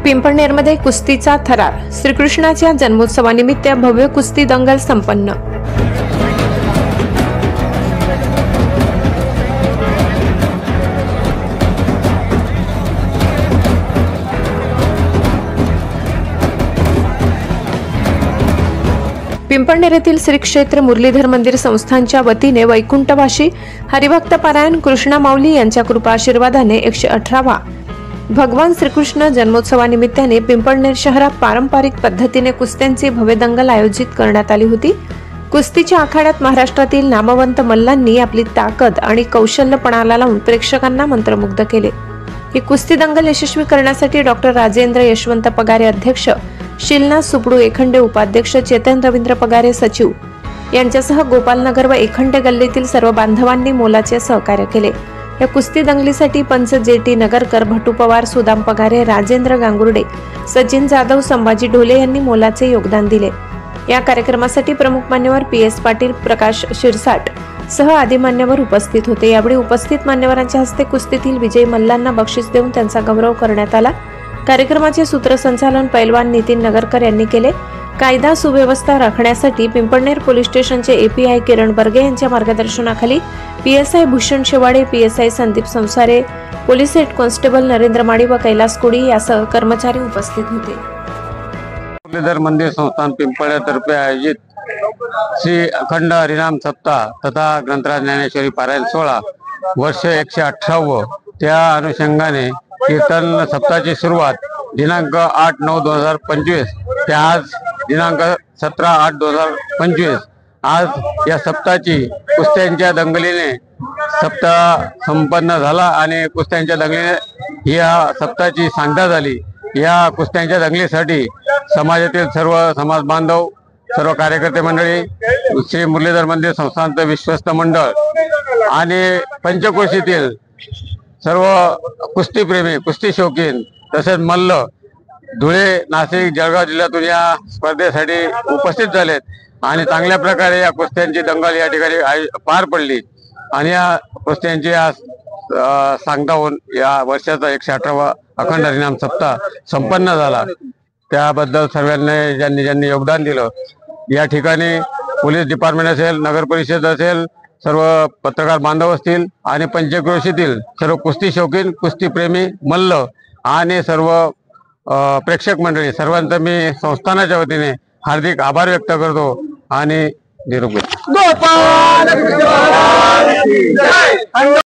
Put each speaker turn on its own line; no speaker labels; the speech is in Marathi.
पिंपळनेरमध्ये कुस्तीचा थरार। श्रीकृष्णाच्या जन्मोत्सवानिमित्त भव्य कुस्ती दंगल संपन्न। पिंपळनेर येथील श्री क्षेत्र मुरलीधर मंदिर संस्थानच्या वतीने वैकुंठवासी हरिभक्त पारायण कृष्णा माऊली यांच्या कृपा आशीर्वादाने 118वा भगवान श्रीकृष्ण जन्मोत्सवानिमित्ताने पिंपळनेर शहरात पारंपरिक पद्धतीने कुस्त्यांची भव्य दंगल आयोजित करण्यात आली होती। कुस्तीच्या आखाड्यात महाराष्ट्रातील नामवंत मल्लांनी आपली ताकद आणि कौशल्यपणाला लावून प्रेक्षकांना मंत्रमुग्ध केले। ही कुस्ती दंगल यशस्वी करण्यासाठी डॉक्टर राजेंद्र यशवंत पगारे अध्यक्ष, शिलनाथ सुपडू एखंडे उपाध्यक्ष, चेतन रवींद्र पगारे सचिव यांच्यासह गोपालनगर व एखंडे गल्लीतील सर्व बांधवांनी मोलाचे सहकार्य केले। या कुस्ती दंगलीसाठी पंच जेटी नगरकर, भटू पवार, सुदाम पगारे, राजेंद्र गांगुर्डे, सचिन जाधव, संभाजी ढोले यांनी मोलाचे योगदान दिले। या कार्यक्रमासाठी प्रमुख मान्यवर PS पाटील, प्रकाश शिरसाट सह आदी मान्यवर उपस्थित होते। यावेळी उपस्थित मान्यवरांच्या हस्ते कुस्तीतील विजयी मल्लांना बक्षीस देऊन त्यांचा गौरव करण्यात आला। कार्यक्रमाचे सूत्रसंचालन पैलवान नितीन नगरकर यांनी केले। कायदा सुव्यवस्था राखण्यासाठी पिंपळनेर पोलीस स्टेशनचे API किरण बर्गे यांच्या मार्गदर्शनाखाली PSI भूषण शेवाडे, PSI संदीप संसारे, पोलीस हेड कॉन्स्टेबल नरेंद्र माडी व कैलास कोडी यासह कर्मचारी उपस्थित होते।
मुरलीधर मंदिर संस्थान पिंपळनेर तर्फे आयोजित श्री अखंड हरिनाम सप्ताह तथा ग्रंथराज ज्ञानेश्वरी पारायण सोहळा वर्ष 118 त्या अनुषंगाने कीर्तन सप्ताहाची सुरुवात दिनांक 8/9/2025 ते आज दिनांक 17/8/2025 आज या सप्ताहाची कुस्त्यांच्या दंगलीने सप्ताह संपन्न झाला आणि कुस्त्यांच्या दंगलीने या सप्ताहाची सांगता झाली। या कुस्त्यांच्या दंगलीसाठी समाजातील सर्व समाज बांधव, सर्व कार्यकर्ते मंडळी, श्री मुरलीधर मंदिर संस्थानचे विश्वस्त मंडळ आणि पंचक्रोशीतील सर्व कुस्तीप्रेमी, कुस्ती शौकीन तसेच मल्ल धुळे, नाशिक, जळगाव जिल्ह्यातून या स्पर्धेसाठी उपस्थित झालेत आणि चांगल्या प्रकारे या कुस्त्यांची दंगल या ठिकाणी पार पडली आणि या कुस्त्यांची आज सांगता होऊन या वर्षाचा 118वा अखंड हरिनाम सप्ताह संपन्न झाला। त्याबद्दल सर्वांनी ज्यांनी योगदान दिलं, या ठिकाणी पोलीस डिपार्टमेंट असेल, नगर परिषद असेल, सर्व पत्रकार बांधव असतील आणि पंचक्रोशीतील सर्व कुस्ती शौकीन, कुस्तीप्रेमी, मल्ल आणि सर्व प्रेक्षक मंडळी सर्वांचं मी संस्थानाच्या वतीने हार्दिक आभार व्यक्त करतो आणि निरोप घेतो।